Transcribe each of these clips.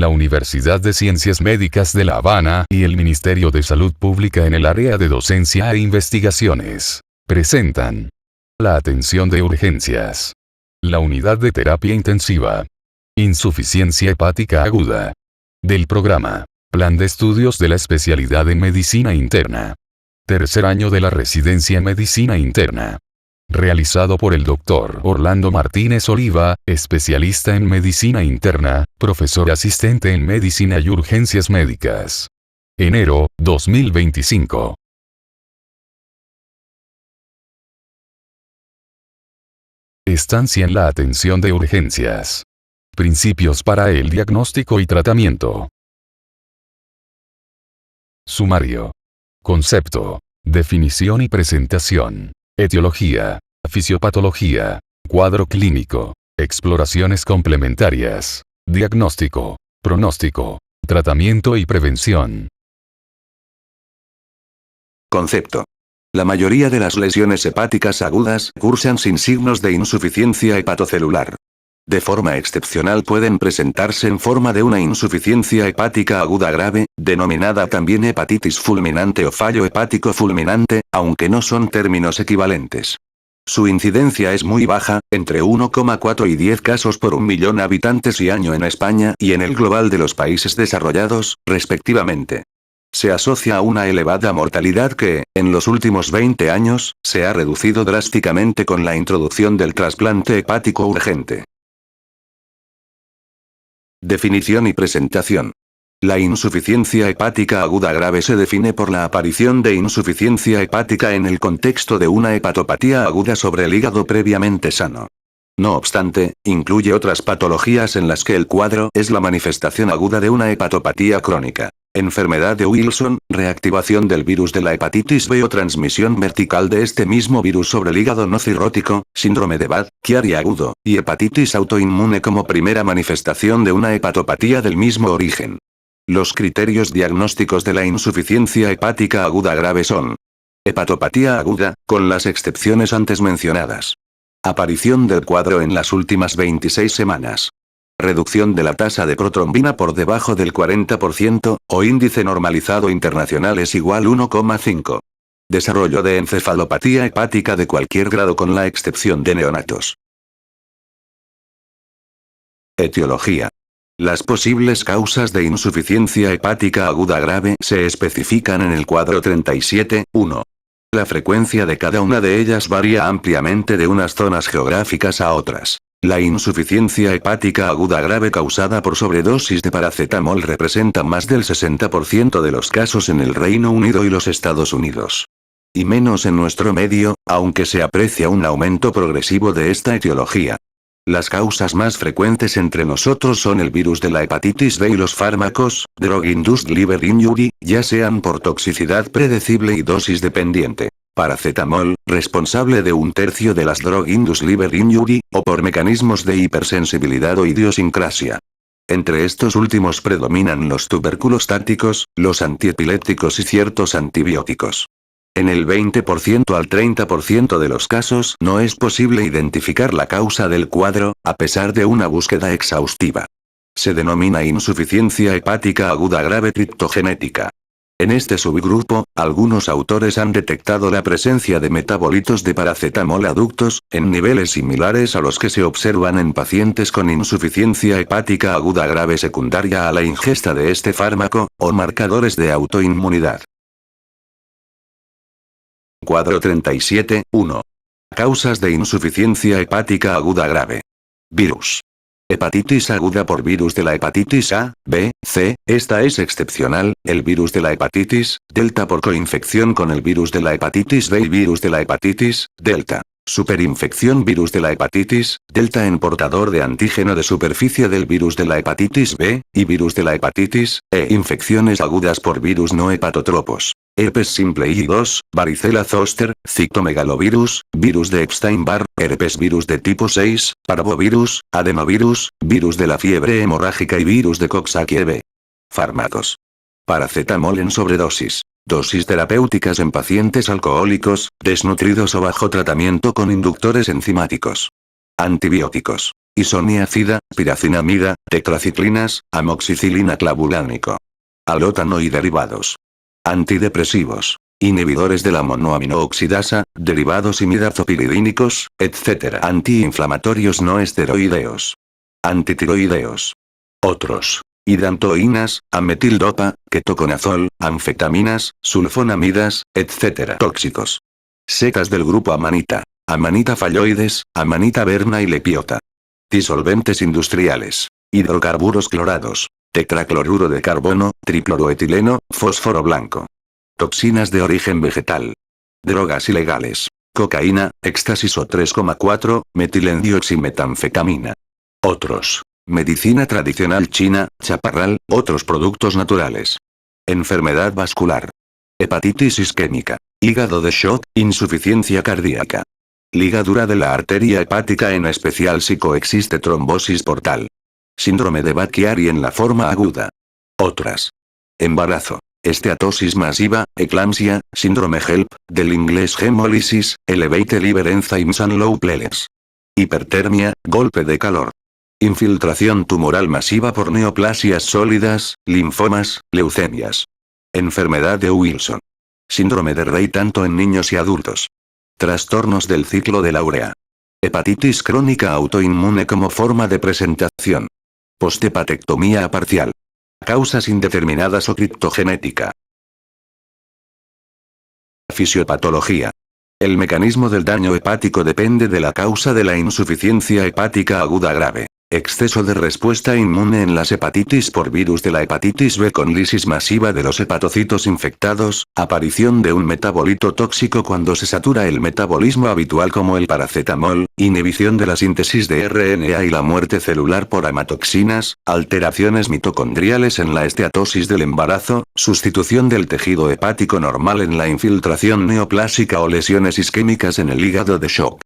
la Universidad de Ciencias Médicas de La Habana y el Ministerio de Salud Pública en el área de docencia e investigaciones presentan la atención de urgencias, la unidad de terapia intensiva, insuficiencia hepática aguda, del programa Plan de Estudios de la Especialidad en Medicina Interna. Tercer año de la residencia en Medicina Interna. Realizado por el Dr. Orlando Martínez Oliva, especialista en Medicina Interna, profesor asistente en Medicina y Urgencias Médicas. Enero, 2025. Estancia en la atención de urgencias. Principios para el diagnóstico y tratamiento. Sumario. Concepto. Definición y presentación. Etiología. Fisiopatología. Cuadro clínico. Exploraciones complementarias. Diagnóstico. Pronóstico. Tratamiento y prevención. Concepto. La mayoría de las lesiones hepáticas agudas cursan sin signos de insuficiencia hepatocelular. De forma excepcional pueden presentarse en forma de una insuficiencia hepática aguda grave, denominada también hepatitis fulminante o fallo hepático fulminante, aunque no son términos equivalentes. Su incidencia es muy baja, entre 1,4 y 10 casos por 1.000.000 habitantes y año en España y en el global de los países desarrollados, respectivamente. Se asocia a una elevada mortalidad que, en los últimos 20 años, se ha reducido drásticamente con la introducción del trasplante hepático urgente. Definición y presentación. La insuficiencia hepática aguda grave se define por la aparición de insuficiencia hepática en el contexto de una hepatopatía aguda sobre el hígado previamente sano. No obstante, incluye otras patologías en las que el cuadro es la manifestación aguda de una hepatopatía crónica. Enfermedad de Wilson, reactivación del virus de la hepatitis B o transmisión vertical de este mismo virus sobre el hígado no cirrótico, síndrome de Budd-Chiari agudo, y hepatitis autoinmune como primera manifestación de una hepatopatía del mismo origen. Los criterios diagnósticos de la insuficiencia hepática aguda grave son: hepatopatía aguda, con las excepciones antes mencionadas. Aparición del cuadro en las últimas 26 semanas. Reducción de la tasa de protrombina por debajo del 40%, o índice normalizado internacional es igual 1,5. Desarrollo de encefalopatía hepática de cualquier grado con la excepción de neonatos. Etiología. Las posibles causas de insuficiencia hepática aguda grave se especifican en el cuadro 37.1. La frecuencia de cada una de ellas varía ampliamente de unas zonas geográficas a otras. La insuficiencia hepática aguda grave causada por sobredosis de paracetamol representa más del 60% de los casos en el Reino Unido y los Estados Unidos. Y menos en nuestro medio, aunque se aprecia un aumento progresivo de esta etiología. Las causas más frecuentes entre nosotros son el virus de la hepatitis B y los fármacos, drug-induced liver injury, ya sean por toxicidad predecible y dosis dependiente. Paracetamol, responsable de 1/3 de las drug-induced liver injury, o por mecanismos de hipersensibilidad o idiosincrasia. Entre estos últimos predominan los tuberculostáticos, los antiepilépticos y ciertos antibióticos. En el 20% al 30% de los casos no es posible identificar la causa del cuadro, a pesar de una búsqueda exhaustiva. Se denomina insuficiencia hepática aguda grave criptogenética. En este subgrupo, algunos autores han detectado la presencia de metabolitos de paracetamol aductos, en niveles similares a los que se observan en pacientes con insuficiencia hepática aguda grave secundaria a la ingesta de este fármaco, o marcadores de autoinmunidad. Cuadro 37.1. Causas de insuficiencia hepática aguda grave. Virus. Hepatitis aguda por virus de la hepatitis A, B, C, esta es excepcional, el virus de la hepatitis, delta por coinfección con el virus de la hepatitis B y virus de la hepatitis, delta. Superinfección virus de la hepatitis, delta en portador de antígeno de superficie del virus de la hepatitis B, y virus de la hepatitis, E. Infecciones agudas por virus no hepatotropos. Herpes simple I2, varicela zoster, citomegalovirus, virus de Epstein-Barr, herpes virus de tipo 6, parvovirus, adenovirus, virus de la fiebre hemorrágica y virus de Coxsackie-B. Fármacos. Paracetamol en sobredosis. Dosis terapéuticas en pacientes alcohólicos, desnutridos o bajo tratamiento con inductores enzimáticos. Antibióticos. isoniazida, piracinamida, tetraciclinas, amoxicilina clavulánico, alótano y derivados, antidepresivos, inhibidores de la monoaminooxidasa, derivados imidazopiridínicos, etc. Antiinflamatorios no esteroideos, antitiroideos. Otros. Hidantoínas, ametildopa, ketoconazol, anfetaminas, sulfonamidas, etc. Tóxicos. Setas del grupo amanita, amanita falloides, amanita verna y lepiota. Disolventes industriales. Hidrocarburos clorados. Tetracloruro de carbono, tricloroetileno, fósforo blanco. Toxinas de origen vegetal. Drogas ilegales. Cocaína, éxtasis o 3,4, metilendioximetanfetamina. Otros. Medicina tradicional china, chaparral, otros productos naturales. Enfermedad vascular. Hepatitis isquémica. Hígado de Schott, insuficiencia cardíaca. Ligadura de la arteria hepática, en especial si coexiste trombosis portal. Síndrome de Budd-Chiari en la forma aguda. Otras. Embarazo. Esteatosis masiva, eclampsia, síndrome HELP, del inglés hemólisis, elevated liver enzymes and low platelets. Hipertermia, golpe de calor. Infiltración tumoral masiva por neoplasias sólidas, linfomas, leucemias. Enfermedad de Wilson. Síndrome de Rey tanto en niños y adultos. Trastornos del ciclo de la urea. Hepatitis crónica autoinmune como forma de presentación. Posthepatectomía parcial. Causas indeterminadas o criptogenética. Fisiopatología. El mecanismo del daño hepático depende de la causa de la insuficiencia hepática aguda grave. Exceso de respuesta inmune en las hepatitis por virus de la hepatitis B con lisis masiva de los hepatocitos infectados, aparición de un metabolito tóxico cuando se satura el metabolismo habitual como el paracetamol, inhibición de la síntesis de RNA y la muerte celular por amatoxinas, alteraciones mitocondriales en la esteatosis del embarazo, sustitución del tejido hepático normal en la infiltración neoplásica o lesiones isquémicas en el hígado de Schott.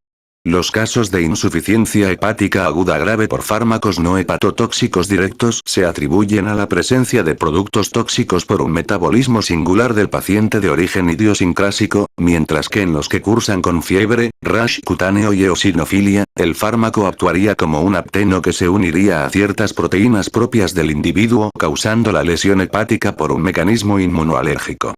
Los casos de insuficiencia hepática aguda grave por fármacos no hepatotóxicos directos se atribuyen a la presencia de productos tóxicos por un metabolismo singular del paciente de origen idiosincrásico, mientras que en los que cursan con fiebre, rash cutáneo y eosinofilia, el fármaco actuaría como un apteno que se uniría a ciertas proteínas propias del individuo, causando la lesión hepática por un mecanismo inmunoalérgico.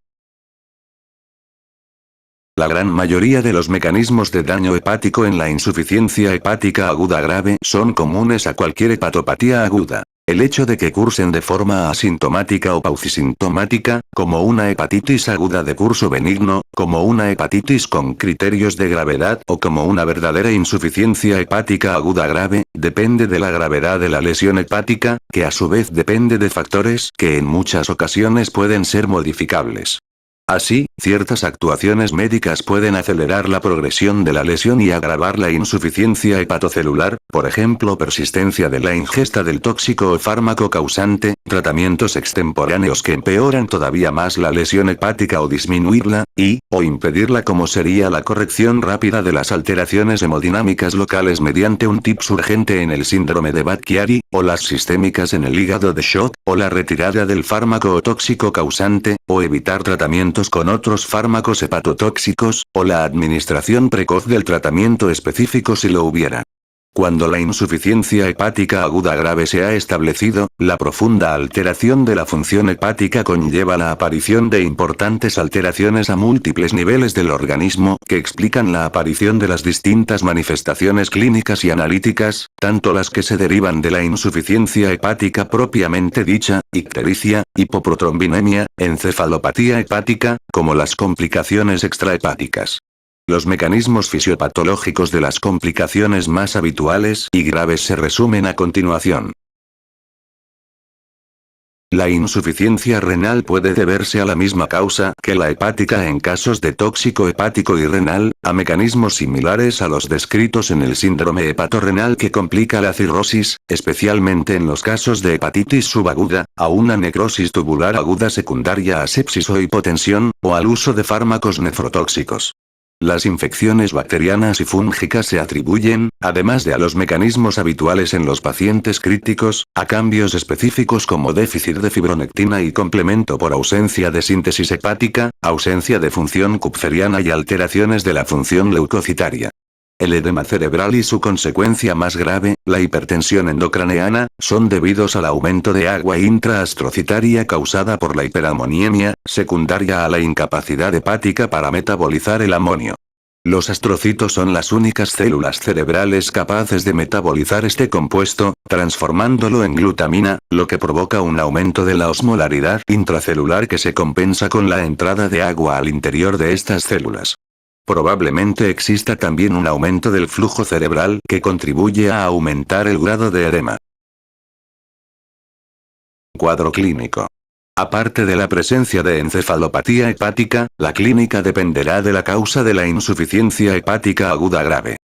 La gran mayoría de los mecanismos de daño hepático en la insuficiencia hepática aguda grave son comunes a cualquier hepatopatía aguda. El hecho de que cursen de forma asintomática o paucisintomática, como una hepatitis aguda de curso benigno, como una hepatitis con criterios de gravedad o como una verdadera insuficiencia hepática aguda grave, depende de la gravedad de la lesión hepática, que a su vez depende de factores que en muchas ocasiones pueden ser modificables. Así, ciertas actuaciones médicas pueden acelerar la progresión de la lesión y agravar la insuficiencia hepatocelular, por ejemplo persistencia de la ingesta del tóxico o fármaco causante, tratamientos extemporáneos que empeoran todavía más la lesión hepática o disminuirla, o impedirla como sería la corrección rápida de las alteraciones hemodinámicas locales mediante un TIPS urgente en el síndrome de Budd-Chiari, o las sistémicas en el hígado de Schott, o la retirada del fármaco o tóxico causante, o evitar tratamientos con otros fármacos hepatotóxicos, o la administración precoz del tratamiento específico si lo hubiera. Cuando la insuficiencia hepática aguda grave se ha establecido, la profunda alteración de la función hepática conlleva la aparición de importantes alteraciones a múltiples niveles del organismo, que explican la aparición de las distintas manifestaciones clínicas y analíticas, tanto las que se derivan de la insuficiencia hepática propiamente dicha, ictericia, hipoprotrombinemia, encefalopatía hepática, como las complicaciones extrahepáticas. Los mecanismos fisiopatológicos de las complicaciones más habituales y graves se resumen a continuación. La insuficiencia renal puede deberse a la misma causa que la hepática en casos de tóxico hepático y renal, a mecanismos similares a los descritos en el síndrome hepatorrenal que complica la cirrosis, especialmente en los casos de hepatitis subaguda, a una necrosis tubular aguda secundaria a sepsis o hipotensión, o al uso de fármacos nefrotóxicos. Las infecciones bacterianas y fúngicas se atribuyen, además de a los mecanismos habituales en los pacientes críticos, a cambios específicos como déficit de fibronectina y complemento por ausencia de síntesis hepática, ausencia de función kupferiana y alteraciones de la función leucocitaria. El edema cerebral y su consecuencia más grave, la hipertensión endocraneana, son debidos al aumento de agua intraastrocitaria causada por la hiperamoniemia, secundaria a la incapacidad hepática para metabolizar el amonio. Los astrocitos son las únicas células cerebrales capaces de metabolizar este compuesto, transformándolo en glutamina, lo que provoca un aumento de la osmolaridad intracelular que se compensa con la entrada de agua al interior de estas células. Probablemente exista también un aumento del flujo cerebral que contribuye a aumentar el grado de edema. Cuadro clínico. Aparte de la presencia de encefalopatía hepática, la clínica dependerá de la causa de la insuficiencia hepática aguda grave.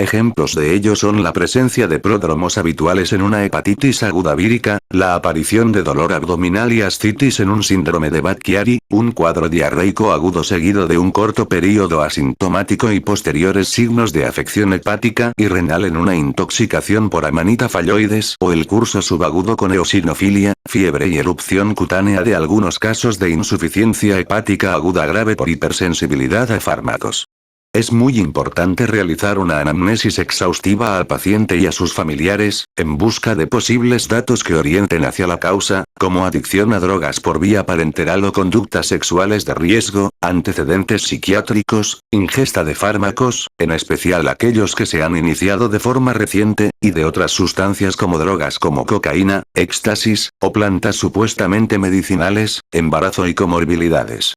Ejemplos de ello son la presencia de pródromos habituales en una hepatitis aguda vírica, la aparición de dolor abdominal y ascitis en un síndrome de Budd-Chiari, un cuadro diarreico agudo seguido de un corto período asintomático y posteriores signos de afección hepática y renal en una intoxicación por Amanita phalloides o el curso subagudo con eosinofilia, fiebre y erupción cutánea de algunos casos de insuficiencia hepática aguda grave por hipersensibilidad a fármacos. Es muy importante realizar una anamnesis exhaustiva al paciente y a sus familiares, en busca de posibles datos que orienten hacia la causa, como adicción a drogas por vía parenteral o conductas sexuales de riesgo, antecedentes psiquiátricos, ingesta de fármacos, en especial aquellos que se han iniciado de forma reciente, y de otras sustancias como drogas como cocaína, éxtasis, o plantas supuestamente medicinales, embarazo y comorbilidades.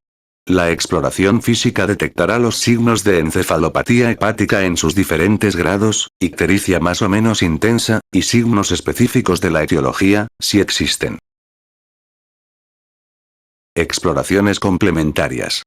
La exploración física detectará los signos de encefalopatía hepática en sus diferentes grados, ictericia más o menos intensa, y signos específicos de la etiología, si existen. Exploraciones complementarias.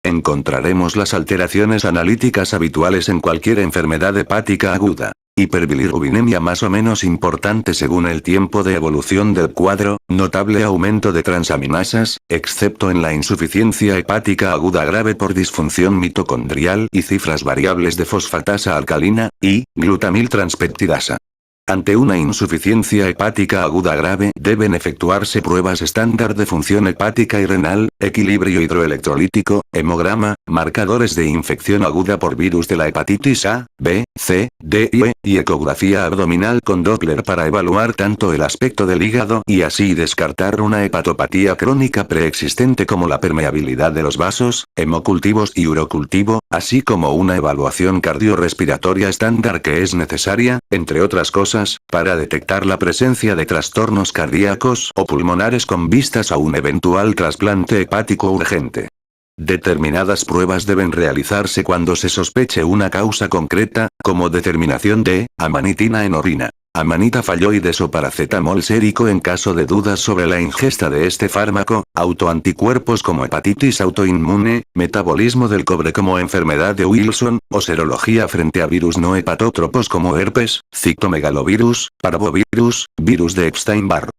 Encontraremos las alteraciones analíticas habituales en cualquier enfermedad hepática aguda. Hiperbilirubinemia más o menos importante según el tiempo de evolución del cuadro, notable aumento de transaminasas, excepto en la insuficiencia hepática aguda grave por disfunción mitocondrial y cifras variables de fosfatasa alcalina, y glutamiltranspeptidasa. Ante una insuficiencia hepática aguda grave deben efectuarse pruebas estándar de función hepática y renal, equilibrio hidroelectrolítico, hemograma, marcadores de infección aguda por virus de la hepatitis A, B, C, D y E, y ecografía abdominal con Doppler para evaluar tanto el aspecto del hígado y así descartar una hepatopatía crónica preexistente como la permeabilidad de los vasos, hemocultivos y urocultivo, así como una evaluación cardiorrespiratoria estándar que es necesaria, entre otras cosas, para detectar la presencia de trastornos cardíacos o pulmonares con vistas a un eventual trasplante hepático urgente. Determinadas pruebas deben realizarse cuando se sospeche una causa concreta, como determinación de amanitina en orina, Amanita phalloides o paracetamol sérico en caso de dudas sobre la ingesta de este fármaco, autoanticuerpos como hepatitis autoinmune, metabolismo del cobre como enfermedad de Wilson, o serología frente a virus no hepatótropos como herpes, citomegalovirus, parvovirus, virus de Epstein-Barr.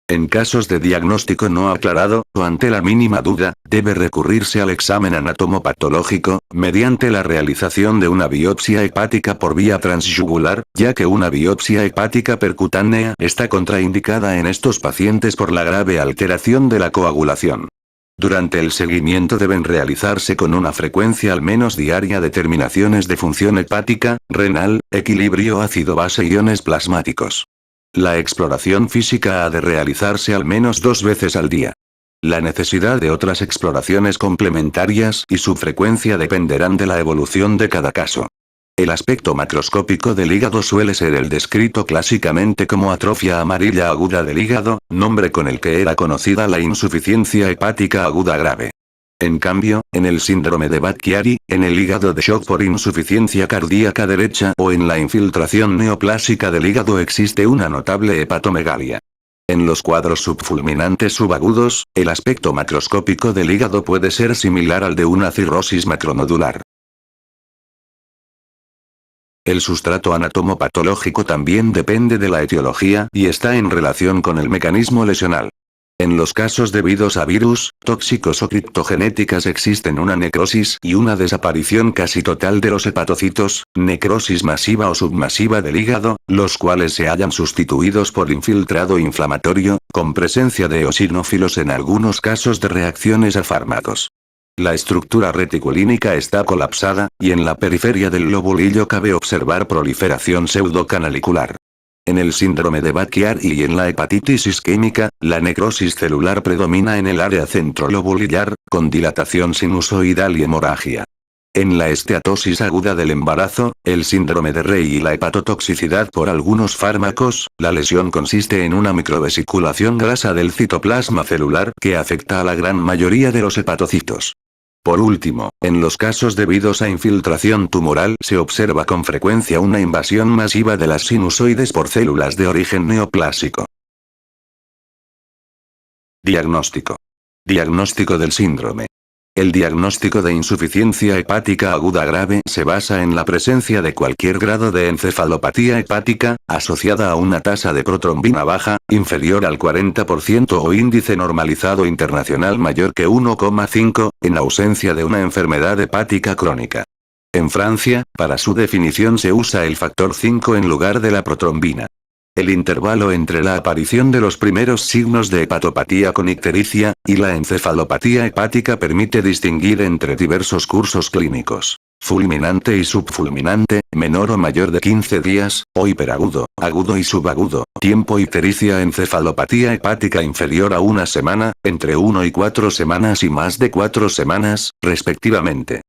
En casos de diagnóstico no aclarado, o ante la mínima duda, debe recurrirse al examen anatomopatológico, mediante la realización de una biopsia hepática por vía transyugular, ya que una biopsia hepática percutánea está contraindicada en estos pacientes por la grave alteración de la coagulación. Durante el seguimiento deben realizarse con una frecuencia al menos diaria determinaciones de función hepática, renal, equilibrio ácido-base iones plasmáticos. La exploración física ha de realizarse al menos 2 veces al día. La necesidad de otras exploraciones complementarias y su frecuencia dependerán de la evolución de cada caso. El aspecto macroscópico del hígado suele ser el descrito clásicamente como atrofia amarilla aguda del hígado, nombre con el que era conocida la insuficiencia hepática aguda grave. En cambio, en el síndrome de Budd-Chiari, en el hígado de shock por insuficiencia cardíaca derecha o en la infiltración neoplásica del hígado existe una notable hepatomegalia. En los cuadros subfulminantes subagudos, el aspecto macroscópico del hígado puede ser similar al de una cirrosis macronodular. El sustrato anatomopatológico también depende de la etiología y está en relación con el mecanismo lesional. En los casos debidos a virus, tóxicos o criptogenéticas existen una necrosis y una desaparición casi total de los hepatocitos, necrosis masiva o submasiva del hígado, los cuales se hallan sustituidos por infiltrado inflamatorio, con presencia de eosinófilos en algunos casos de reacciones a fármacos. La estructura reticulínica está colapsada, y en la periferia del lobulillo cabe observar proliferación pseudocanalicular. En el síndrome de Budd-Chiari y en la hepatitis isquémica, la necrosis celular predomina en el área centrolobulillar, con dilatación sinusoidal y hemorragia. En la esteatosis aguda del embarazo, el síndrome de Rey y la hepatotoxicidad por algunos fármacos, la lesión consiste en una microvesiculación grasa del citoplasma celular que afecta a la gran mayoría de los hepatocitos. Por último, en los casos debidos a infiltración tumoral se observa con frecuencia una invasión masiva de las sinusoides por células de origen neoplásico. Diagnóstico. Diagnóstico del síndrome. El diagnóstico de insuficiencia hepática aguda grave se basa en la presencia de cualquier grado de encefalopatía hepática, asociada a una tasa de protrombina baja, inferior al 40% o índice normalizado internacional mayor que 1,5, en ausencia de una enfermedad hepática crónica. En Francia, para su definición se usa el factor 5 en lugar de la protrombina. El intervalo entre la aparición de los primeros signos de hepatopatía con ictericia y la encefalopatía hepática permite distinguir entre diversos cursos clínicos: fulminante y subfulminante, menor o mayor de 15 días, o hiperagudo, agudo y subagudo, tiempo ictericia, encefalopatía hepática inferior a una semana, entre 1 y 4 semanas y más de 4 semanas, respectivamente.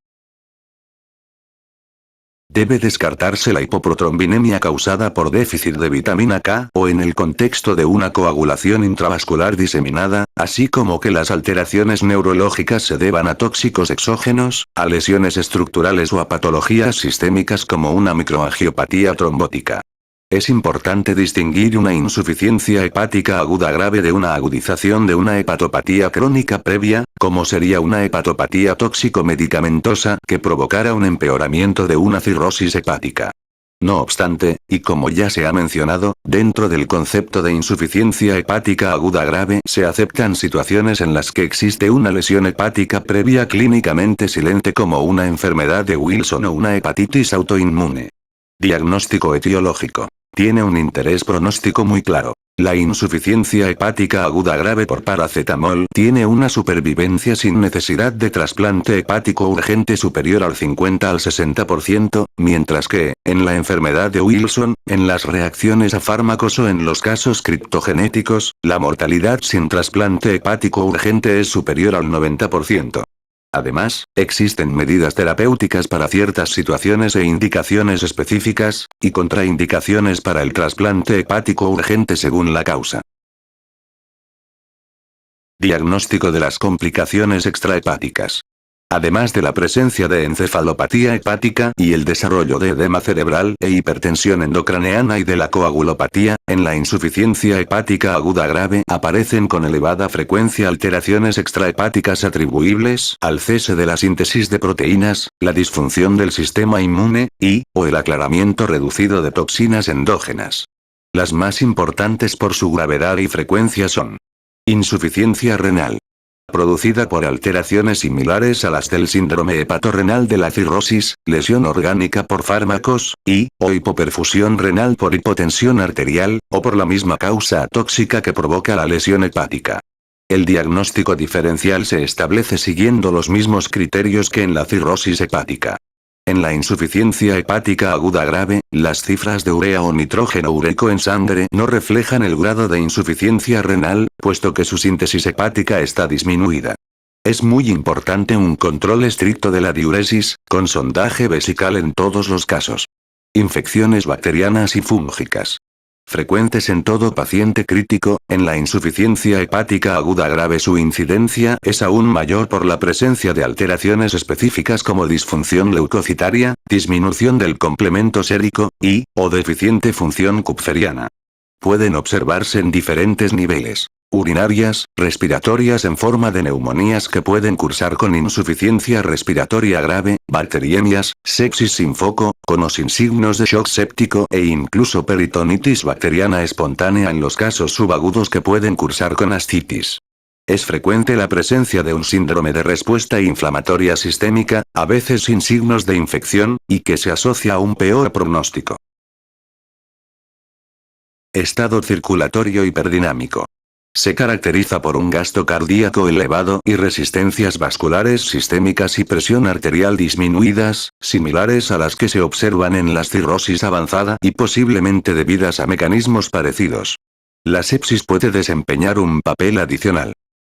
Debe descartarse la hipoprotrombinemia causada por déficit de vitamina K o en el contexto de una coagulación intravascular diseminada, así como que las alteraciones neurológicas se deban a tóxicos exógenos, a lesiones estructurales o a patologías sistémicas como una microangiopatía trombótica. Es importante distinguir una insuficiencia hepática aguda grave de una agudización de una hepatopatía crónica previa, como sería una hepatopatía tóxico-medicamentosa que provocara un empeoramiento de una cirrosis hepática. No obstante, y como ya se ha mencionado, dentro del concepto de insuficiencia hepática aguda grave se aceptan situaciones en las que existe una lesión hepática previa clínicamente silente como una enfermedad de Wilson o una hepatitis autoinmune. Diagnóstico etiológico. Tiene un interés pronóstico muy claro. La insuficiencia hepática aguda grave por paracetamol tiene una supervivencia sin necesidad de trasplante hepático urgente superior al 50 al 60%, mientras que, en la enfermedad de Wilson, en las reacciones a fármacos o en los casos criptogenéticos, la mortalidad sin trasplante hepático urgente es superior al 90%. Además, existen medidas terapéuticas para ciertas situaciones e indicaciones específicas, y contraindicaciones para el trasplante hepático urgente según la causa. Diagnóstico de las complicaciones extrahepáticas. Además de la presencia de encefalopatía hepática y el desarrollo de edema cerebral e hipertensión endocraneana y de la coagulopatía, en la insuficiencia hepática aguda grave aparecen con elevada frecuencia alteraciones extrahepáticas atribuibles al cese de la síntesis de proteínas, la disfunción del sistema inmune, o el aclaramiento reducido de toxinas endógenas. Las más importantes por su gravedad y frecuencia son: insuficiencia renal, producida por alteraciones similares a las del síndrome hepatorrenal de la cirrosis, lesión orgánica por fármacos, o hipoperfusión renal por hipotensión arterial, o por la misma causa atóxica que provoca la lesión hepática. El diagnóstico diferencial se establece siguiendo los mismos criterios que en la cirrosis hepática. En la insuficiencia hepática aguda grave, las cifras de urea o nitrógeno ureico en sangre no reflejan el grado de insuficiencia renal, puesto que su síntesis hepática está disminuida. Es muy importante un control estricto de la diuresis, con sondaje vesical en todos los casos. Infecciones bacterianas y fúngicas. Frecuentes en todo paciente crítico, en la insuficiencia hepática aguda grave su incidencia es aún mayor por la presencia de alteraciones específicas como disfunción leucocitaria, disminución del complemento sérico, o deficiente función kupferiana. Pueden observarse en diferentes niveles: urinarias, respiratorias en forma de neumonías que pueden cursar con insuficiencia respiratoria grave, bacteriemias, sepsis sin foco, con o sin signos de shock séptico e incluso peritonitis bacteriana espontánea en los casos subagudos que pueden cursar con ascitis. Es frecuente la presencia de un síndrome de respuesta inflamatoria sistémica, a veces sin signos de infección, y que se asocia a un peor pronóstico. Estado circulatorio hiperdinámico. Se caracteriza por un gasto cardíaco elevado y resistencias vasculares sistémicas y presión arterial disminuidas, similares a las que se observan en la cirrosis avanzada y posiblemente debidas a mecanismos parecidos. La sepsis puede desempeñar un papel adicional.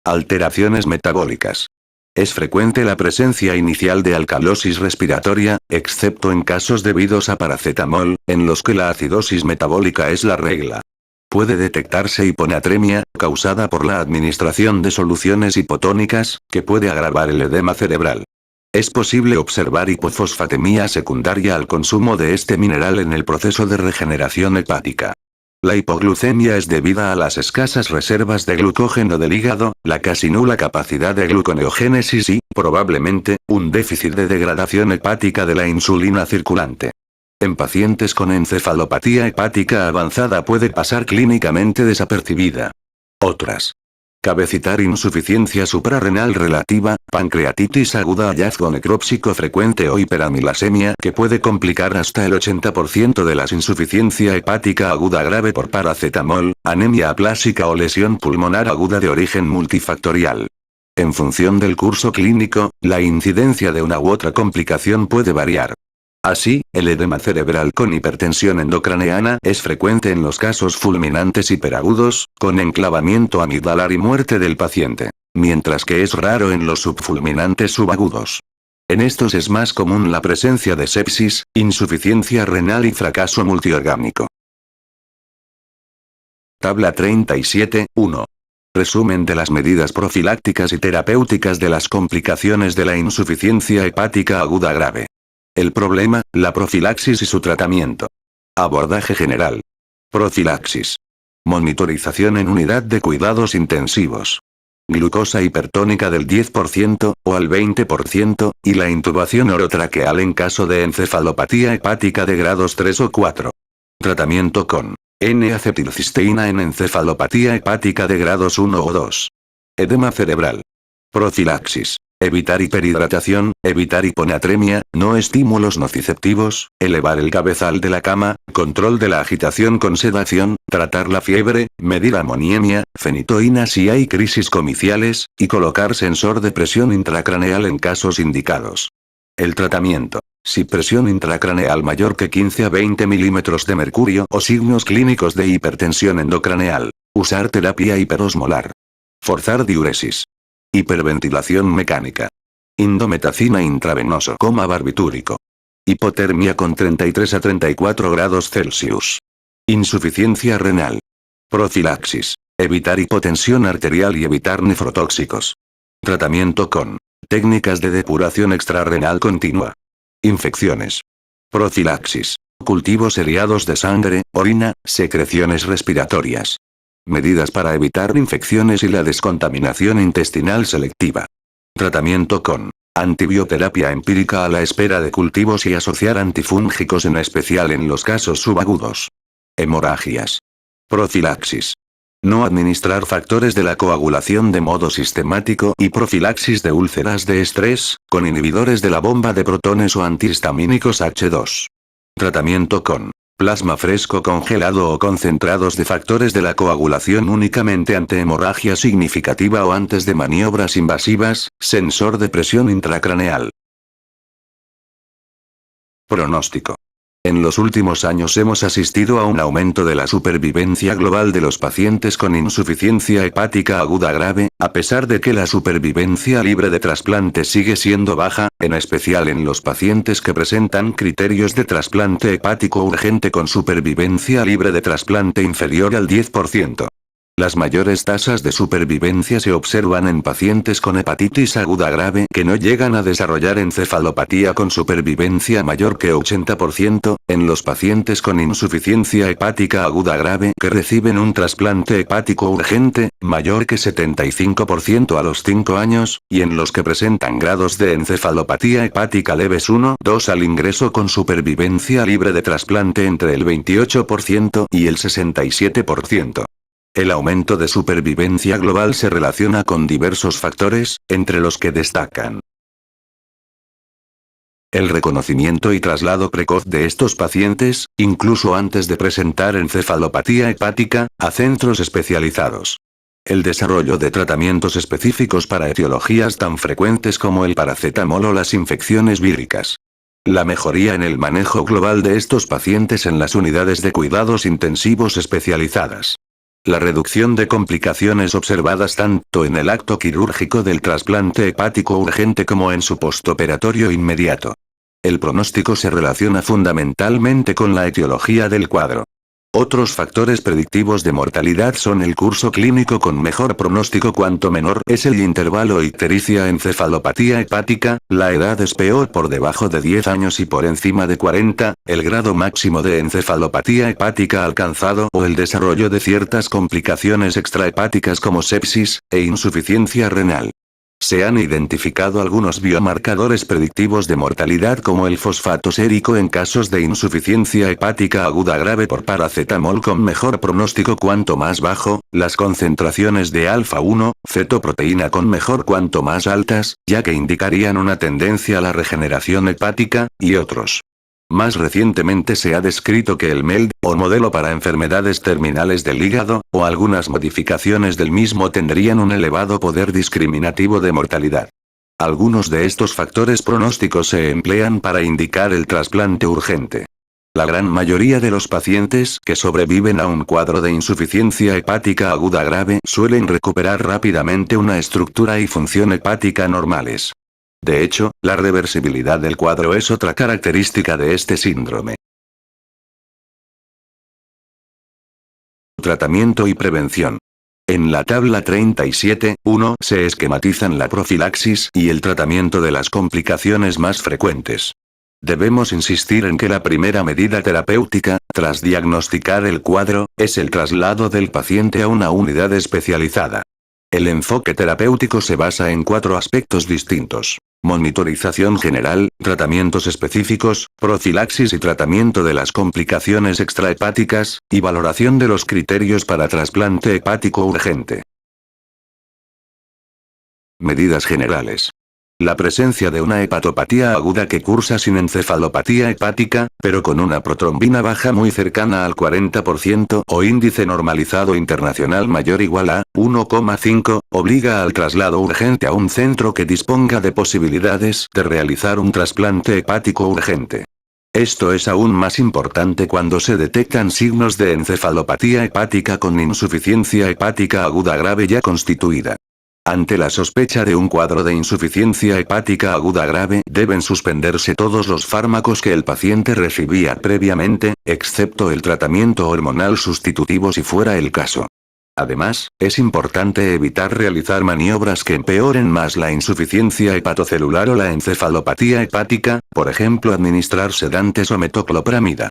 Alteraciones metabólicas. Es frecuente la presencia inicial de alcalosis respiratoria, excepto en casos debidos a paracetamol, en los que la acidosis metabólica es la regla. Puede detectarse hiponatremia, causada por la administración de soluciones hipotónicas, que puede agravar el edema cerebral. Es posible observar hipofosfatemia secundaria al consumo de este mineral en el proceso de regeneración hepática. La hipoglucemia es debida a las escasas reservas de glucógeno del hígado, la casi nula capacidad de gluconeogénesis y, probablemente, un déficit de degradación hepática de la insulina circulante. En pacientes con encefalopatía hepática avanzada puede pasar clínicamente desapercibida. Otras. Cabecitar insuficiencia suprarrenal relativa, pancreatitis aguda, hallazgo necrópsico frecuente o hiperamilasemia que puede complicar hasta el 80% de las insuficiencia hepática aguda grave por paracetamol, anemia aplásica o lesión pulmonar aguda de origen multifactorial. En función del curso clínico, la incidencia de una u otra complicación puede variar. Así, el edema cerebral con hipertensión endocraneana es frecuente en los casos fulminantes hiperagudos, con enclavamiento amigdalar y muerte del paciente, mientras que es raro en los subfulminantes subagudos. En estos es más común la presencia de sepsis, insuficiencia renal y fracaso multiorgánico. Tabla 37, 1. Resumen de las medidas profilácticas y terapéuticas de las complicaciones de la insuficiencia hepática aguda grave. El problema, la profilaxis y su tratamiento. Abordaje general. Profilaxis. Monitorización en unidad de cuidados intensivos. Glucosa hipertónica del 10% o al 20% y la intubación orotraqueal en caso de encefalopatía hepática de grados 3 o 4. Tratamiento con N-acetilcisteína en encefalopatía hepática de grados 1 o 2. Edema cerebral. Profilaxis. Evitar hiperhidratación, evitar hiponatremia, no estímulos nociceptivos, elevar el cabezal de la cama, control de la agitación con sedación, tratar la fiebre, medir amoniemia, fenitoína si hay crisis comiciales, y colocar sensor de presión intracraneal en casos indicados. El tratamiento. Si presión intracraneal mayor que 15 a 20 milímetros de mercurio o signos clínicos de hipertensión endocraneal. Usar terapia hiperosmolar. Forzar diuresis. Hiperventilación mecánica. Indometacina intravenoso, barbitúrico. Hipotermia con 33 a 34 grados Celsius. Insuficiencia renal. Profilaxis. Evitar hipotensión arterial y evitar nefrotóxicos. Tratamiento con técnicas de depuración extrarrenal continua. Infecciones. Profilaxis. Cultivos seriados de sangre, orina, secreciones respiratorias. Medidas para evitar infecciones y la descontaminación intestinal selectiva. Tratamiento con antibioterapia empírica a la espera de cultivos y asociar antifúngicos en especial en los casos subagudos. Hemorragias. Profilaxis. No administrar factores de la coagulación de modo sistemático y profilaxis de úlceras de estrés, con inhibidores de la bomba de protones o antihistamínicos H2. Tratamiento con plasma fresco congelado o concentrados de factores de la coagulación únicamente ante hemorragia significativa o antes de maniobras invasivas, sensor de presión intracraneal. Pronóstico. En los últimos años hemos asistido a un aumento de la supervivencia global de los pacientes con insuficiencia hepática aguda grave, a pesar de que la supervivencia libre de trasplante sigue siendo baja, en especial en los pacientes que presentan criterios de trasplante hepático urgente con supervivencia libre de trasplante inferior al 10%. Las mayores tasas de supervivencia se observan en pacientes con hepatitis aguda grave que no llegan a desarrollar encefalopatía con supervivencia mayor que 80%, en los pacientes con insuficiencia hepática aguda grave que reciben un trasplante hepático urgente, mayor que 75% a los 5 años, y en los que presentan grados de encefalopatía hepática leves 1-2 al ingreso con supervivencia libre de trasplante entre el 28% y el 67%. El aumento de supervivencia global se relaciona con diversos factores, entre los que destacan el reconocimiento y traslado precoz de estos pacientes, incluso antes de presentar encefalopatía hepática, a centros especializados. El desarrollo de tratamientos específicos para etiologías tan frecuentes como el paracetamol o las infecciones víricas. La mejoría en el manejo global de estos pacientes en las unidades de cuidados intensivos especializadas. La reducción de complicaciones observadas tanto en el acto quirúrgico del trasplante hepático urgente como en su postoperatorio inmediato. El pronóstico se relaciona fundamentalmente con la etiología del cuadro. Otros factores predictivos de mortalidad son el curso clínico con mejor pronóstico cuanto menor es el intervalo ictericia encefalopatía hepática, la edad es peor por debajo de 10 años y por encima de 40, el grado máximo de encefalopatía hepática alcanzado o el desarrollo de ciertas complicaciones extrahepáticas como sepsis e insuficiencia renal. Se han identificado algunos biomarcadores predictivos de mortalidad como el fosfato sérico en casos de insuficiencia hepática aguda grave por paracetamol con mejor pronóstico cuanto más bajo, las concentraciones de alfa-1, fetoproteína con mejor cuanto más altas, ya que indicarían una tendencia a la regeneración hepática, y otros. Más recientemente se ha descrito que el MELD, o modelo para enfermedades terminales del hígado, o algunas modificaciones del mismo tendrían un elevado poder discriminativo de mortalidad. Algunos de estos factores pronósticos se emplean para indicar el trasplante urgente. La gran mayoría de los pacientes que sobreviven a un cuadro de insuficiencia hepática aguda grave suelen recuperar rápidamente una estructura y función hepática normales. De hecho, la reversibilidad del cuadro es otra característica de este síndrome. Tratamiento y prevención. En la tabla 37.1 se esquematizan la profilaxis y el tratamiento de las complicaciones más frecuentes. Debemos insistir en que la primera medida terapéutica, tras diagnosticar el cuadro, es el traslado del paciente a una unidad especializada. El enfoque terapéutico se basa en 4 aspectos distintos: monitorización general, tratamientos específicos, profilaxis y tratamiento de las complicaciones extrahepáticas, y valoración de los criterios para trasplante hepático urgente. Medidas generales. La presencia de una hepatopatía aguda que cursa sin encefalopatía hepática, pero con una protrombina baja muy cercana al 40% o índice normalizado internacional mayor o igual a 1,5, obliga al traslado urgente a un centro que disponga de posibilidades de realizar un trasplante hepático urgente. Esto es aún más importante cuando se detectan signos de encefalopatía hepática con insuficiencia hepática aguda grave ya constituida. Ante la sospecha de un cuadro de insuficiencia hepática aguda grave, deben suspenderse todos los fármacos que el paciente recibía previamente, excepto el tratamiento hormonal sustitutivo si fuera el caso. Además, es importante evitar realizar maniobras que empeoren más la insuficiencia hepatocelular o la encefalopatía hepática, por ejemplo administrar sedantes o metoclopramida.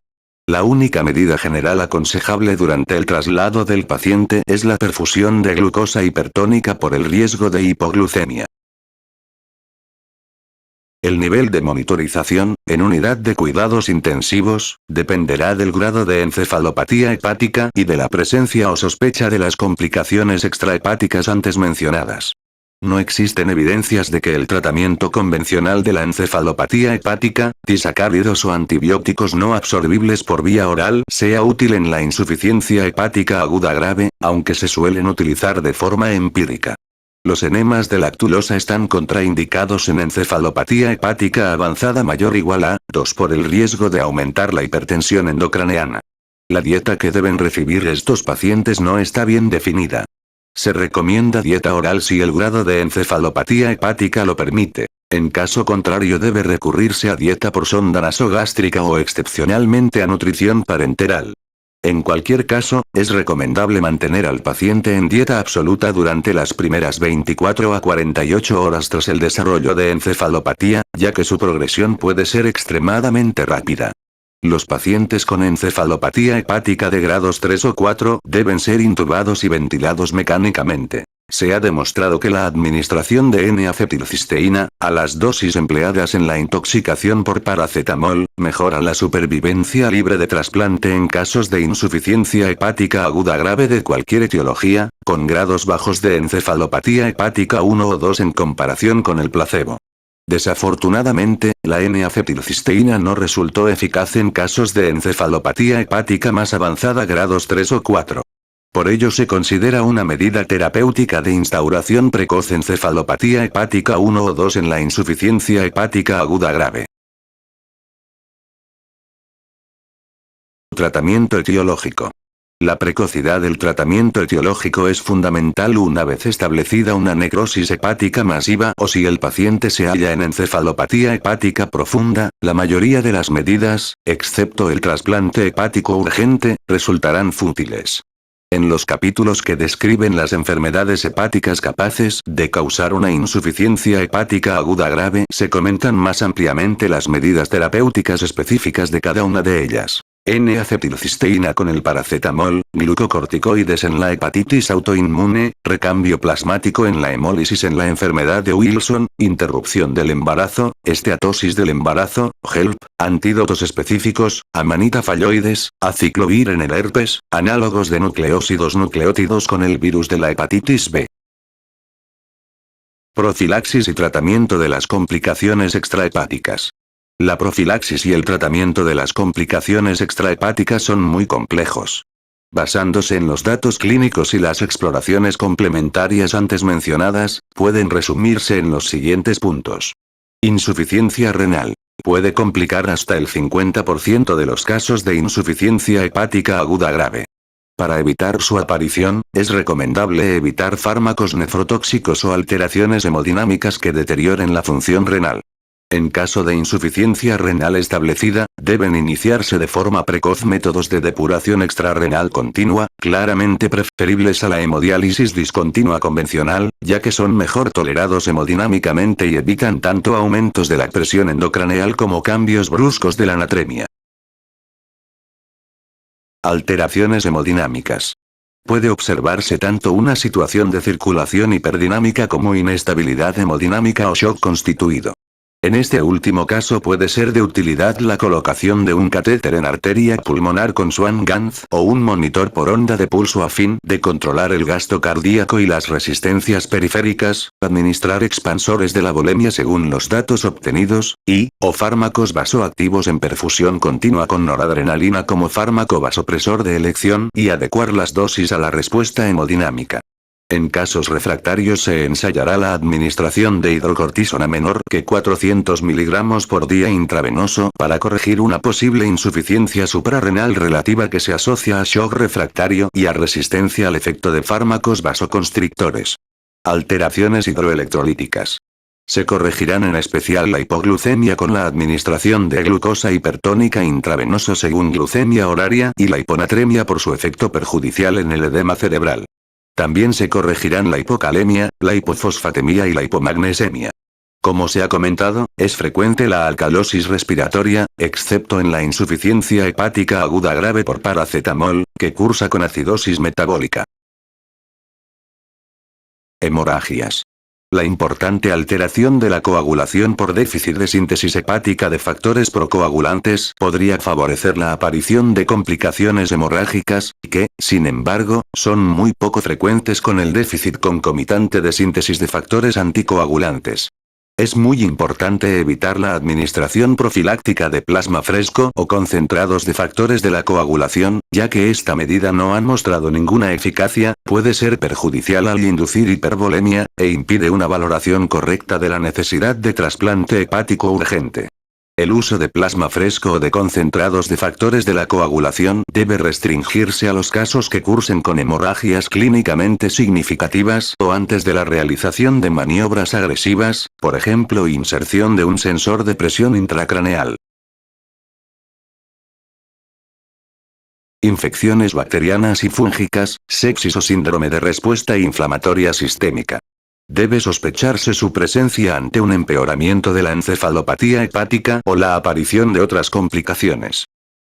La única medida general aconsejable durante el traslado del paciente es la perfusión de glucosa hipertónica por el riesgo de hipoglucemia. El nivel de monitorización, en unidad de cuidados intensivos, dependerá del grado de encefalopatía hepática y de la presencia o sospecha de las complicaciones extrahepáticas antes mencionadas. No existen evidencias de que el tratamiento convencional de la encefalopatía hepática, disacáridos o antibióticos no absorbibles por vía oral, sea útil en la insuficiencia hepática aguda grave, aunque se suelen utilizar de forma empírica. Los enemas de lactulosa están contraindicados en encefalopatía hepática avanzada mayor o igual a 2 por el riesgo de aumentar la hipertensión endocraneana. La dieta que deben recibir estos pacientes no está bien definida. Se recomienda dieta oral si el grado de encefalopatía hepática lo permite. En caso contrario debe recurrirse a dieta por sonda nasogástrica o excepcionalmente a nutrición parenteral. En cualquier caso, es recomendable mantener al paciente en dieta absoluta durante las primeras 24 a 48 horas tras el desarrollo de encefalopatía, ya que su progresión puede ser extremadamente rápida. Los pacientes con encefalopatía hepática de grados 3 o 4 deben ser intubados y ventilados mecánicamente. Se ha demostrado que la administración de N-acetilcisteína, a las dosis empleadas en la intoxicación por paracetamol, mejora la supervivencia libre de trasplante en casos de insuficiencia hepática aguda grave de cualquier etiología, con grados bajos de encefalopatía hepática 1 o 2 en comparación con el placebo. Desafortunadamente, la N-acetilcisteína no resultó eficaz en casos de encefalopatía hepática más avanzada grados 3 o 4. Por ello se considera una medida terapéutica de instauración precoz encefalopatía hepática 1 o 2 en la insuficiencia hepática aguda grave. Tratamiento etiológico. La precocidad del tratamiento etiológico es fundamental una vez establecida una necrosis hepática masiva o si el paciente se halla en encefalopatía hepática profunda. La mayoría de las medidas, excepto el trasplante hepático urgente, resultarán fútiles. En los capítulos que describen las enfermedades hepáticas capaces de causar una insuficiencia hepática aguda grave se comentan más ampliamente las medidas terapéuticas específicas de cada una de ellas. N-acetilcisteína con el paracetamol, glucocorticoides en la hepatitis autoinmune, recambio plasmático en la hemólisis en la enfermedad de Wilson, interrupción del embarazo, esteatosis del embarazo, HELP, antídotos específicos, amanita falloides, aciclovir en el herpes, análogos de nucleósidos nucleótidos con el virus de la hepatitis B. Profilaxis y tratamiento de las complicaciones extrahepáticas. La profilaxis y el tratamiento de las complicaciones extrahepáticas son muy complejos. Basándose en los datos clínicos y las exploraciones complementarias antes mencionadas, pueden resumirse en los siguientes puntos. Insuficiencia renal. Puede complicar hasta el 50% de los casos de insuficiencia hepática aguda grave. Para evitar su aparición, es recomendable evitar fármacos nefrotóxicos o alteraciones hemodinámicas que deterioren la función renal. En caso de insuficiencia renal establecida, deben iniciarse de forma precoz métodos de depuración extrarrenal continua, claramente preferibles a la hemodiálisis discontinua convencional, ya que son mejor tolerados hemodinámicamente y evitan tanto aumentos de la presión endocraneal como cambios bruscos de la natremia. Alteraciones hemodinámicas. Puede observarse tanto una situación de circulación hiperdinámica como inestabilidad hemodinámica o shock constituido. En este último caso puede ser de utilidad la colocación de un catéter en arteria pulmonar con Swan-Ganz o un monitor por onda de pulso a fin de controlar el gasto cardíaco y las resistencias periféricas, administrar expansores de la volemia según los datos obtenidos, o fármacos vasoactivos en perfusión continua con noradrenalina como fármaco vasopresor de elección y adecuar las dosis a la respuesta hemodinámica. En casos refractarios se ensayará la administración de hidrocortisona menor que 400 mg por día intravenoso para corregir una posible insuficiencia suprarrenal relativa que se asocia a shock refractario y a resistencia al efecto de fármacos vasoconstrictores. Alteraciones hidroelectrolíticas. Se corregirán en especial la hipoglucemia con la administración de glucosa hipertónica intravenoso según glucemia horaria y la hiponatremia por su efecto perjudicial en el edema cerebral. También se corregirán la hipocalemia, la hipofosfatemia y la hipomagnesemia. Como se ha comentado, es frecuente la alcalosis respiratoria, excepto en la insuficiencia hepática aguda grave por paracetamol, que cursa con acidosis metabólica. Hemorragias. La importante alteración de la coagulación por déficit de síntesis hepática de factores procoagulantes podría favorecer la aparición de complicaciones hemorrágicas, que, sin embargo, son muy poco frecuentes con el déficit concomitante de síntesis de factores anticoagulantes. Es muy importante evitar la administración profiláctica de plasma fresco o concentrados de factores de la coagulación, ya que esta medida no ha mostrado ninguna eficacia, puede ser perjudicial al inducir hipervolemia, e impide una valoración correcta de la necesidad de trasplante hepático urgente. El uso de plasma fresco o de concentrados de factores de la coagulación debe restringirse a los casos que cursen con hemorragias clínicamente significativas o antes de la realización de maniobras agresivas, por ejemplo inserción de un sensor de presión intracraneal. Infecciones bacterianas y fúngicas, sepsis o síndrome de respuesta inflamatoria sistémica. Debe sospecharse su presencia ante un empeoramiento de la encefalopatía hepática o la aparición de otras complicaciones.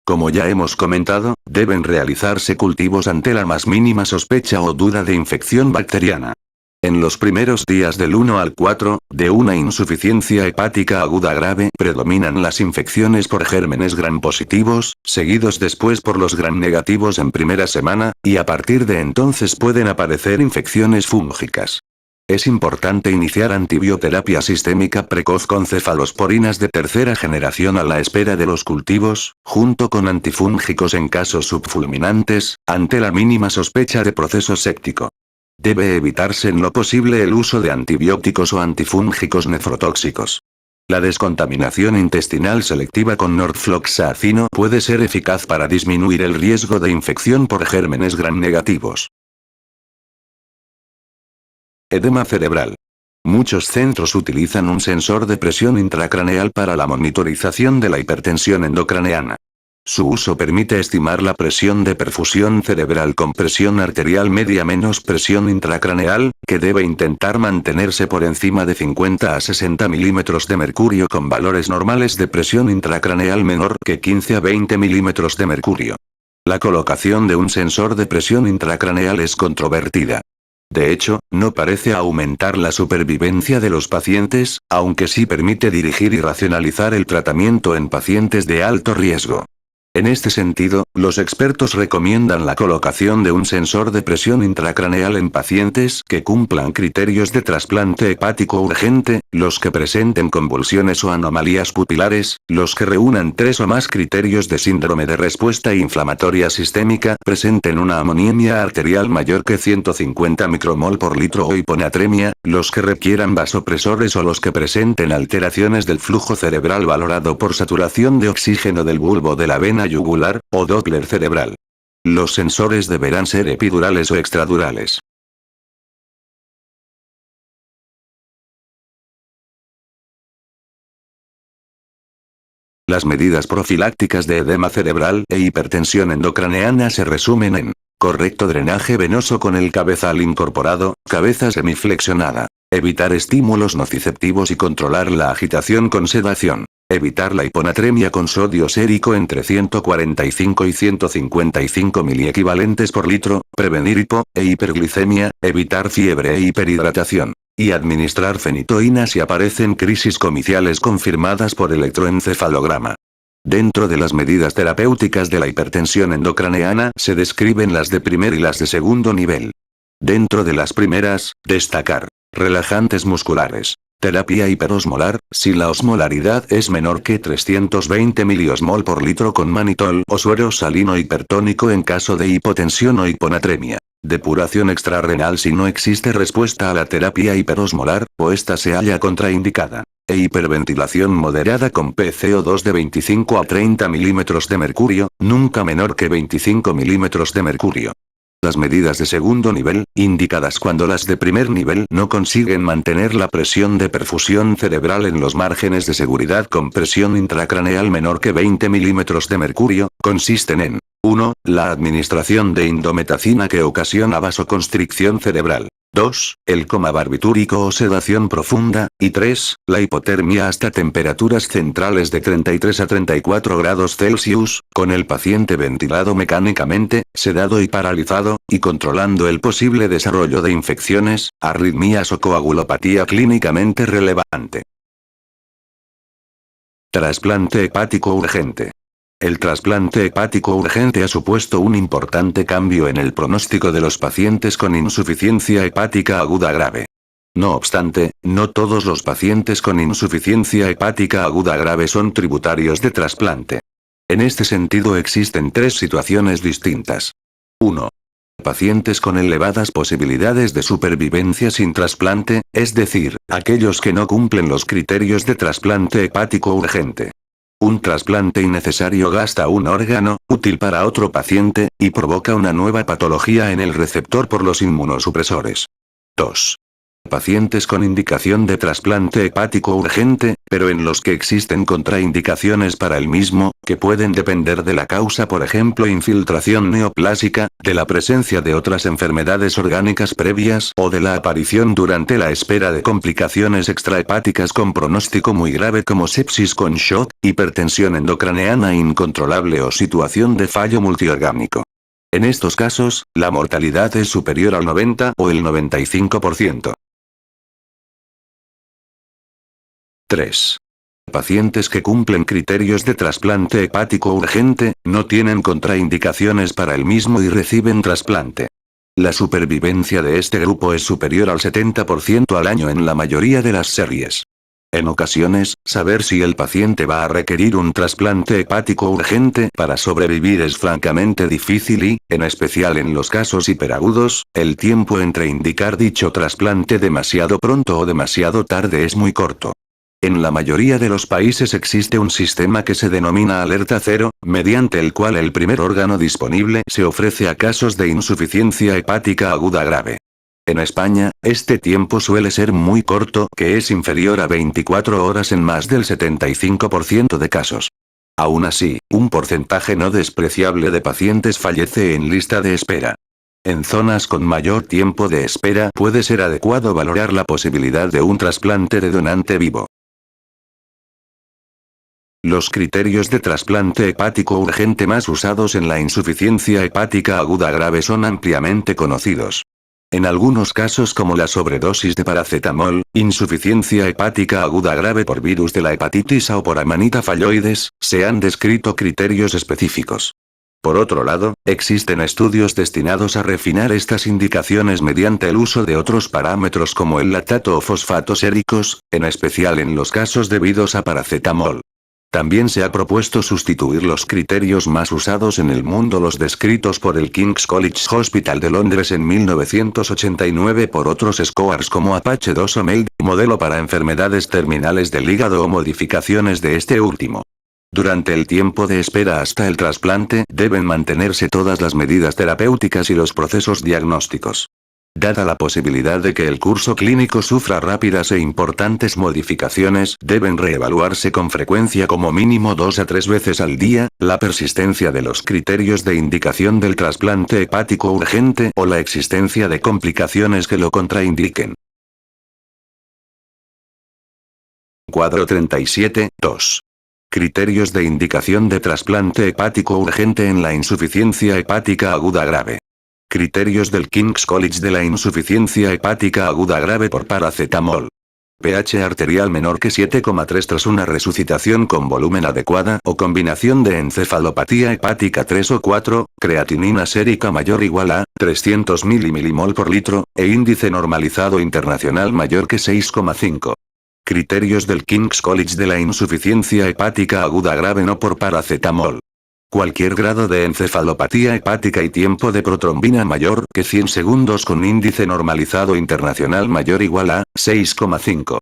Como ya hemos comentado, deben realizarse cultivos ante la más mínima sospecha o duda de infección bacteriana. En los primeros días del 1 al 4, de una insuficiencia hepática aguda grave predominan las infecciones por gérmenes gram positivos, seguidos después por los gram negativos en primera semana, y a partir de entonces pueden aparecer infecciones fúngicas. Es importante iniciar antibioterapia sistémica precoz con cefalosporinas de tercera generación a la espera de los cultivos, junto con antifúngicos en casos subfulminantes, ante la mínima sospecha de proceso séptico. Debe evitarse en lo posible el uso de antibióticos o antifúngicos nefrotóxicos. La descontaminación intestinal selectiva con norfloxacino puede ser eficaz para disminuir el riesgo de infección por gérmenes gram negativos. Edema cerebral. Muchos centros utilizan un sensor de presión intracraneal para la monitorización de la hipertensión endocraneana. Su uso permite estimar la presión de perfusión cerebral con presión arterial media menos presión intracraneal, que debe intentar mantenerse por encima de 50 a 60 milímetros de mercurio con valores normales de presión intracraneal menor que 15 a 20 milímetros de mercurio. La colocación de un sensor de presión intracraneal es controvertida. De hecho, no parece aumentar la supervivencia de los pacientes, aunque sí permite dirigir y racionalizar el tratamiento en pacientes de alto riesgo. En este sentido, los expertos recomiendan la colocación de un sensor de presión intracraneal en pacientes que cumplan criterios de trasplante hepático urgente, los que presenten convulsiones o anomalías pupilares, los que reúnan 3 o más criterios de síndrome de respuesta inflamatoria sistémica, presenten una amoniemia arterial mayor que 150 micromol por litro o hiponatremia, los que requieran vasopresores o los que presenten alteraciones del flujo cerebral valorado por saturación de oxígeno del bulbo de la vena yugular, o Doppler cerebral. Los sensores deberán ser epidurales o extradurales. Las medidas profilácticas de edema cerebral e hipertensión endocraneana se resumen en correcto drenaje venoso con el cabezal incorporado, cabeza semiflexionada, evitar estímulos nociceptivos y controlar la agitación con sedación. Evitar la hiponatremia con sodio sérico entre 145 y 155 miliequivalentes por litro, prevenir hipo e hiperglicemia, evitar fiebre e hiperhidratación. Y administrar fenitoína si aparecen crisis comiciales confirmadas por electroencefalograma. Dentro de las medidas terapéuticas de la hipertensión endocraneana se describen las de primer y las de segundo nivel. Dentro de las primeras, destacar relajantes musculares. Terapia hiperosmolar, si la osmolaridad es menor que 320 miliosmol por litro con manitol o suero salino hipertónico en caso de hipotensión o hiponatremia. Depuración extrarrenal si no existe respuesta a la terapia hiperosmolar, o esta se halla contraindicada. E hiperventilación moderada con PCO2 de 25 a 30 milímetros de mercurio, nunca menor que 25 milímetros de mercurio. Las medidas de segundo nivel, indicadas cuando las de primer nivel no consiguen mantener la presión de perfusión cerebral en los márgenes de seguridad con presión intracraneal menor que 20 milímetros de mercurio, consisten en 1. La administración de indometacina que ocasiona vasoconstricción cerebral. 2. El coma barbitúrico o sedación profunda, y 3. La hipotermia hasta temperaturas centrales de 33 a 34 grados Celsius, con el paciente ventilado mecánicamente, sedado y paralizado, y controlando el posible desarrollo de infecciones, arritmias o coagulopatía clínicamente relevante. Trasplante hepático urgente. El trasplante hepático urgente ha supuesto un importante cambio en el pronóstico de los pacientes con insuficiencia hepática aguda grave. No obstante, no todos los pacientes con insuficiencia hepática aguda grave son tributarios de trasplante. En este sentido existen 3 situaciones distintas. 1. Pacientes con elevadas posibilidades de supervivencia sin trasplante, es decir, aquellos que no cumplen los criterios de trasplante hepático urgente. Un trasplante innecesario gasta un órgano, útil para otro paciente, y provoca una nueva patología en el receptor por los inmunosupresores. 2. Pacientes con indicación de trasplante hepático urgente, pero en los que existen contraindicaciones para el mismo, que pueden depender de la causa, por ejemplo infiltración neoplásica, de la presencia de otras enfermedades orgánicas previas o de la aparición durante la espera de complicaciones extrahepáticas con pronóstico muy grave como sepsis con shock, hipertensión endocraneana incontrolable o situación de fallo multiorgánico. En estos casos, la mortalidad es superior al 90 o el 95%. 3. Pacientes que cumplen criterios de trasplante hepático urgente, no tienen contraindicaciones para el mismo y reciben trasplante. La supervivencia de este grupo es superior al 70% al año en la mayoría de las series. En ocasiones, saber si el paciente va a requerir un trasplante hepático urgente para sobrevivir es francamente difícil y, en especial en los casos hiperagudos, el tiempo entre indicar dicho trasplante demasiado pronto o demasiado tarde es muy corto. En la mayoría de los países existe un sistema que se denomina alerta cero, mediante el cual el primer órgano disponible se ofrece a casos de insuficiencia hepática aguda grave. En España, este tiempo suele ser muy corto, que es inferior a 24 horas en más del 75% de casos. Aún así, un porcentaje no despreciable de pacientes fallece en lista de espera. En zonas con mayor tiempo de espera puede ser adecuado valorar la posibilidad de un trasplante de donante vivo. Los criterios de trasplante hepático urgente más usados en la insuficiencia hepática aguda grave son ampliamente conocidos. En algunos casos como la sobredosis de paracetamol, insuficiencia hepática aguda grave por virus de la hepatitis A o por Amanita phalloides, se han descrito criterios específicos. Por otro lado, existen estudios destinados a refinar estas indicaciones mediante el uso de otros parámetros como el lactato o fosfatos séricos, en especial en los casos debidos a paracetamol. También se ha propuesto sustituir los criterios más usados en el mundo, los descritos por el King's College Hospital de Londres en 1989, por otros scores como Apache 2 o MELD, modelo para enfermedades terminales del hígado o modificaciones de este último. Durante el tiempo de espera hasta el trasplante, deben mantenerse todas las medidas terapéuticas y los procesos diagnósticos. Dada la posibilidad de que el curso clínico sufra rápidas e importantes modificaciones, deben reevaluarse con frecuencia, como mínimo 2 a 3 veces al día, la persistencia de los criterios de indicación del trasplante hepático urgente o la existencia de complicaciones que lo contraindiquen. Cuadro 37.2. Criterios de indicación de trasplante hepático urgente en la insuficiencia hepática aguda grave. Criterios del King's College de la insuficiencia hepática aguda grave por paracetamol. pH arterial menor que 7,3 tras una resucitación con volumen adecuada o combinación de encefalopatía hepática 3 o 4, creatinina sérica mayor o igual a 300 milimol por litro, e índice normalizado internacional mayor que 6,5. Criterios del King's College de la insuficiencia hepática aguda grave no por paracetamol. Cualquier grado de encefalopatía hepática y tiempo de protrombina mayor que 100 segundos con índice normalizado internacional mayor o igual a 6,5.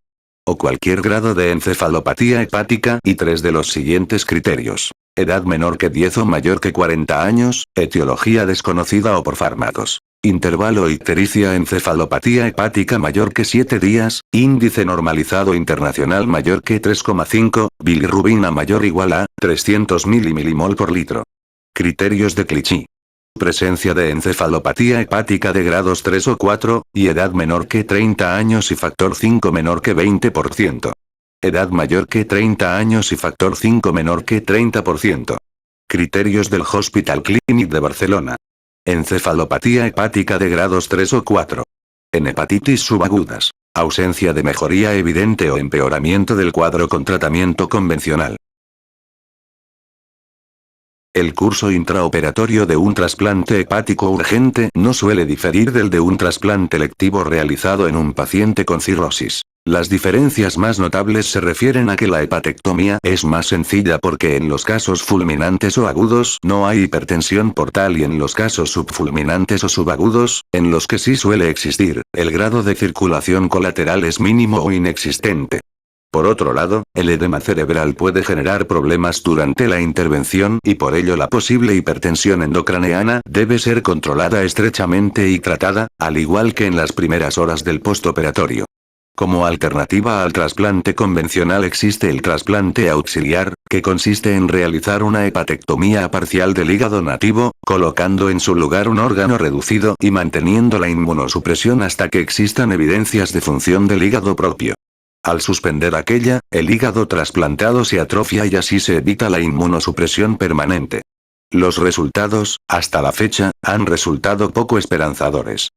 O cualquier grado de encefalopatía hepática y 3 de los siguientes criterios. Edad menor que 10 o mayor que 40 años, etiología desconocida o por fármacos. Intervalo ictericia encefalopatía hepática mayor que 7 días, índice normalizado internacional mayor que 3,5, bilirrubina mayor o igual a 300 milimol por litro. Criterios de Clichy. Presencia de encefalopatía hepática de grados 3 o 4, y edad menor que 30 años y factor 5 menor que 20%. Edad mayor que 30 años y factor 5 menor que 30%. Criterios del Hospital Clínic de Barcelona. Encefalopatía hepática de grados 3 o 4. En hepatitis subagudas. Ausencia de mejoría evidente o empeoramiento del cuadro con tratamiento convencional. El curso intraoperatorio de un trasplante hepático urgente no suele diferir del de un trasplante lectivo realizado en un paciente con cirrosis. Las diferencias más notables se refieren a que la hepatectomía es más sencilla porque en los casos fulminantes o agudos no hay hipertensión portal, y en los casos subfulminantes o subagudos, en los que sí suele existir, el grado de circulación colateral es mínimo o inexistente. Por otro lado, el edema cerebral puede generar problemas durante la intervención y por ello la posible hipertensión endocraneana debe ser controlada estrechamente y tratada, al igual que en las primeras horas del postoperatorio. Como alternativa al trasplante convencional existe el trasplante auxiliar, que consiste en realizar una hepatectomía parcial del hígado nativo, colocando en su lugar un órgano reducido y manteniendo la inmunosupresión hasta que existan evidencias de función del hígado propio. Al suspender aquella, el hígado trasplantado se atrofia y así se evita la inmunosupresión permanente. Los resultados, hasta la fecha, han resultado poco esperanzadores.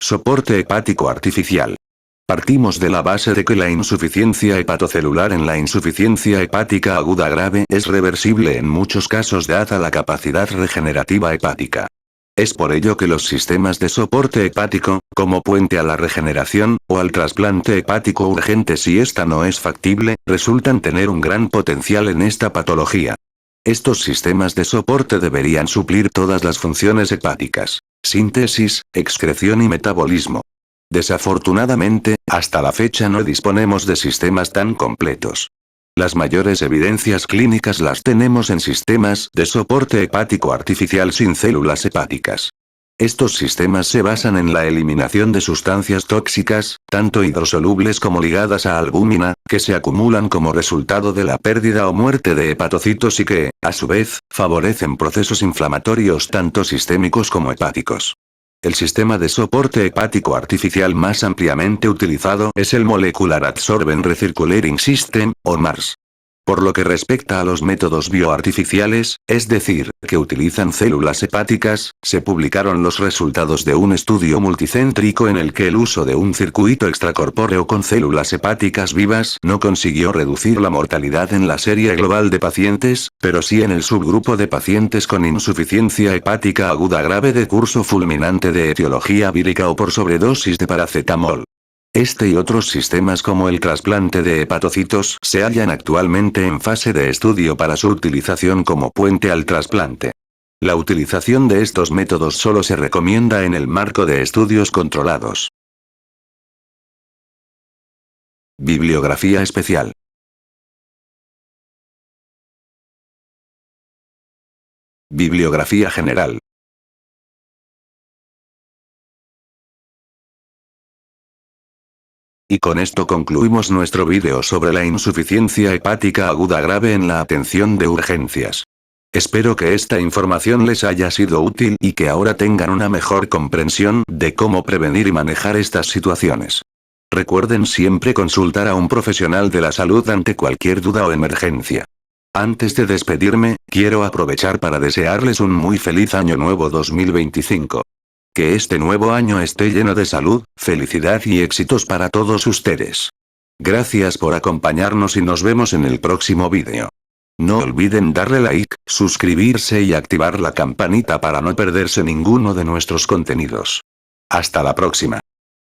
Soporte hepático artificial. Partimos de la base de que la insuficiencia hepatocelular en la insuficiencia hepática aguda grave es reversible en muchos casos dada la capacidad regenerativa hepática. Es por ello que los sistemas de soporte hepático, como puente a la regeneración, o al trasplante hepático urgente si esta no es factible, resultan tener un gran potencial en esta patología. Estos sistemas de soporte deberían suplir todas las funciones hepáticas: síntesis, excreción y metabolismo. Desafortunadamente, hasta la fecha no disponemos de sistemas tan completos. Las mayores evidencias clínicas las tenemos en sistemas de soporte hepático artificial sin células hepáticas. Estos sistemas se basan en la eliminación de sustancias tóxicas, tanto hidrosolubles como ligadas a albúmina, que se acumulan como resultado de la pérdida o muerte de hepatocitos y que, a su vez, favorecen procesos inflamatorios tanto sistémicos como hepáticos. El sistema de soporte hepático artificial más ampliamente utilizado es el Molecular Adsorbent Recirculating System, o MARS. Por lo que respecta a los métodos bioartificiales, es decir, que utilizan células hepáticas, se publicaron los resultados de un estudio multicéntrico en el que el uso de un circuito extracorpóreo con células hepáticas vivas no consiguió reducir la mortalidad en la serie global de pacientes, pero sí en el subgrupo de pacientes con insuficiencia hepática aguda grave de curso fulminante de etiología vírica o por sobredosis de paracetamol. Este y otros sistemas como el trasplante de hepatocitos se hallan actualmente en fase de estudio para su utilización como puente al trasplante. La utilización de estos métodos solo se recomienda en el marco de estudios controlados. Bibliografía especial. Bibliografía general. Y con esto concluimos nuestro vídeo sobre la insuficiencia hepática aguda grave en la atención de urgencias. Espero que esta información les haya sido útil y que ahora tengan una mejor comprensión de cómo prevenir y manejar estas situaciones. Recuerden siempre consultar a un profesional de la salud ante cualquier duda o emergencia. Antes de despedirme, quiero aprovechar para desearles un muy feliz año nuevo 2025. Que este nuevo año esté lleno de salud, felicidad y éxitos para todos ustedes. Gracias por acompañarnos y nos vemos en el próximo vídeo. No olviden darle like, suscribirse y activar la campanita para no perderse ninguno de nuestros contenidos. Hasta la próxima.